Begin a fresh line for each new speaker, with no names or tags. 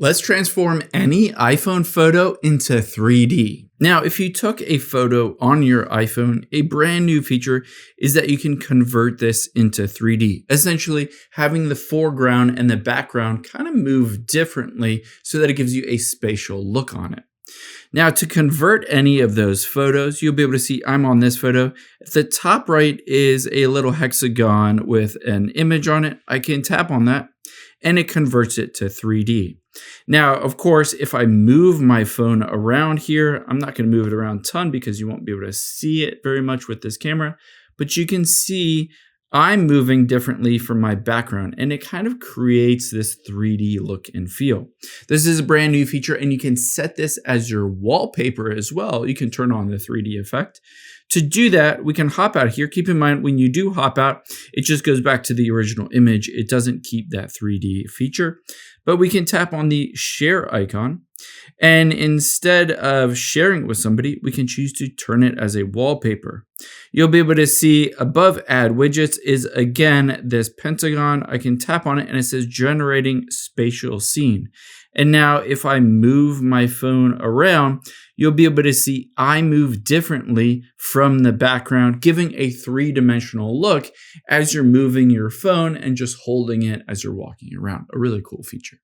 Let's transform any iPhone photo into 3D. Now, if you took a photo on your iPhone, a brand new feature is that you can convert this into 3D, essentially having the foreground and the background kind of move differently so that it gives you a spatial look on it. Now, to convert any of those photos, you'll be able to see I'm on this photo. At the top right is a little hexagon with an image on it. I can tap on that and it converts it to 3D. Now, of course, if I move my phone around here, I'm not going to move it around a ton because you won't be able to see it very much with this camera, but you can see I'm moving differently from my background, and it kind of creates this 3D look and feel. This is a brand new feature, and you can set this as your wallpaper as well. You can turn on the 3D effect. To do that, we can hop out here. Keep in mind, when you do hop out, it just goes back to the original image. It doesn't keep that 3D feature, but we can tap on the share icon. And instead of sharing it with somebody, we can choose to turn it as a wallpaper. You'll be able to see above add widgets is again this pentagon. I can tap on it and it says generating spatial scene. And now if I move my phone around, you'll be able to see I move differently from the background, giving a three-dimensional look as you're moving your phone and just holding it as you're walking around. A really cool feature.